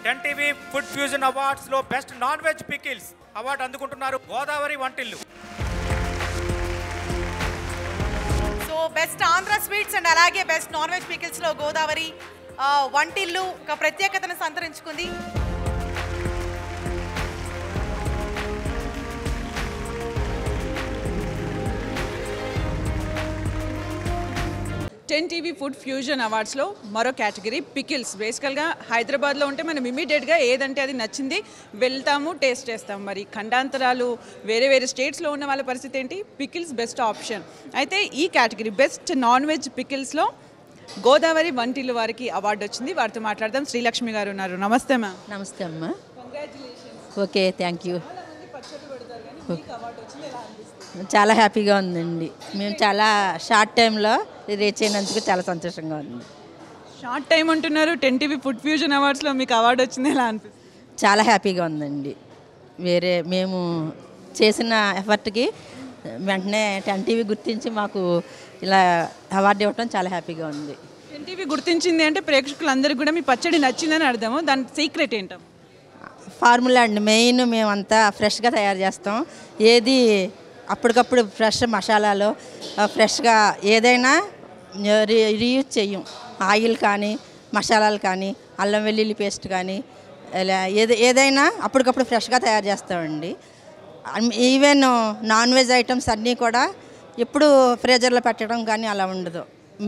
10 TV food fusion awards లో best non veg pickles award అందుకుంటున్నారు Godavari Vantillu. So best Andhra sweets and అలాగే best non veg pickles లో గోదావరి వంటిల్లు ఒక ప్రత్యేకతను సంతరించుకుంది. టెన్ టీవీ ఫుడ్ ఫ్యూజన్ అవార్డ్స్లో మరో కేటగిరీ పికిల్స్. బేసికల్గా హైదరాబాద్లో ఉంటే మనం ఇమీడియట్గా ఏదంటే అది నచ్చింది వెళ్తాము, టేస్ట్ చేస్తాం. మరి ఖండాంతరాలు వేరే వేరే స్టేట్స్లో ఉన్న వాళ్ళ పరిస్థితి ఏంటి? Pickles best option. అయితే ఈ కేటగిరీ బెస్ట్ నాన్ వెజ్ పికిల్స్లో గోదావరి వంటిల్లు వారికి అవార్డు వచ్చింది. వారితో మాట్లాడదాం. శ్రీలక్ష్మి గారు ఉన్నారు. నమస్తే మ్యామ్. నమస్తే అమ్మా. Okay, thank you. చాలా హ్యాపీగా ఉందండి. మేము చాలా షార్ట్ టైంలో రీచ్ అయినందుకు చాలా సంతోషంగా ఉంది. షార్ట్ టైం అంటున్నారు, టెన్ టీవీ ఫుడ్ ఫ్యూజన్ అవార్డ్స్లో మీకు అవార్డు వచ్చింది, ఎలా అనిపిస్తుంది? చాలా హ్యాపీగా ఉందండి. మేము చేసిన ఎఫర్ట్కి వెంటనే టెన్ టీవీ గుర్తించి మాకు ఇలా అవార్డు ఇవ్వటం చాలా హ్యాపీగా ఉంది. టెన్ టీవీ గుర్తించింది అంటే ప్రేక్షకులందరికీ కూడా మీ పచ్చడి నచ్చిందని అర్థము. దాని సీక్రెట్ ఏంటో? ఫార్ములా అండి. మెయిన్ మేమంతా ఫ్రెష్గా తయారు చేస్తాం. ఏది అప్పటికప్పుడు ఫ్రెష్ మసాలాలు ఫ్రెష్గా ఏదైనా రీయూజ్ చెయ్యం. ఆయిల్ కానీ మసాలాలు కానీ అల్లం వెల్లుల్లి పేస్ట్ కానీ ఇలా ఏదైనా అప్పటికప్పుడు ఫ్రెష్గా తయారు చేస్తామండి. ఈవెన్ నాన్ వెజ్ ఐటమ్స్ అన్నీ కూడా ఎప్పుడు ఫ్రీజర్లో పెట్టడం కానీ అలా ఉండదు.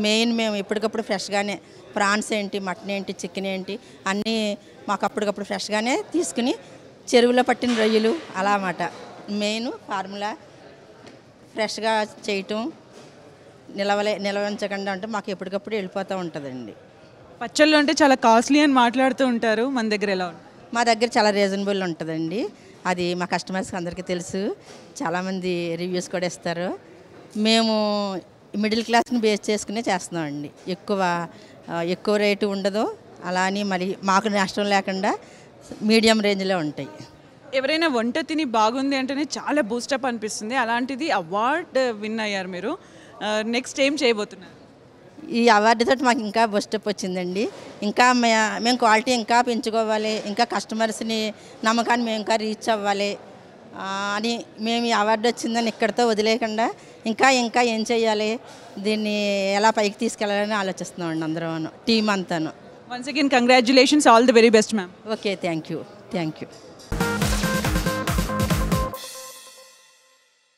మెయిన్ మేము ఎప్పటికప్పుడు ఫ్రెష్గానే ప్రాన్స్ ఏంటి, మటన్ ఏంటి, చికెన్ ఏంటి అన్నీ మాకు అప్పటికప్పుడు ఫ్రెష్గానే తీసుకుని చెరువులో పట్టిన రొయ్యలు అలా అన్నమాట. మెయిన్ ఫార్ములా ఫ్రెష్గా చేయటం, నిలవించకుండా అంటే మాకు ఎప్పటికప్పుడు వెళ్ళిపోతూ ఉంటుందండి. పచ్చళ్ళు అంటే చాలా కాస్ట్లీ అని మాట్లాడుతూ ఉంటారు. మన దగ్గర ఎలా ఉంటుంది? మా దగ్గర చాలా రీజనబుల్ ఉంటుందండి. అది మా కస్టమర్స్కి అందరికీ తెలుసు. చాలామంది రివ్యూస్ కూడా ఇస్తారు. మేము మిడిల్ క్లాస్ని బేస్ చేసుకునే చేస్తున్నామండి. ఎక్కువ రేటు ఉండదు. అలా అని మరి మాకు నష్టం లేకుండా మీడియం రేంజ్లో ఉంటాయి. ఎవరైనా వంట తిని బాగుంది అంటేనే చాలా బూస్టప్ అనిపిస్తుంది. అలాంటిది అవార్డు విన్ అయ్యారు మీరు. నెక్స్ట్ ఏం చేయబోతున్నారు? ఈ అవార్డుతో మాకు ఇంకా బూస్టప్ వచ్చిందండి. ఇంకా మేము క్వాలిటీ ఇంకా పెంచుకోవాలి, ఇంకా కస్టమర్స్ని నమ్మకాన్ని మేము ఇంకా రీచ్ అవ్వాలి అని మేము ఈ అవార్డు వచ్చిందని ఇక్కడితో వదిలేయకుండా ఇంకా ఏం చేయాలి, దీన్ని ఎలా పైకి తీసుకెళ్ళాలని ఆలోచిస్తున్నామండి అందరం, టీం అంతాను. Once again congratulations, all the very best ma'am. Okay, thank you.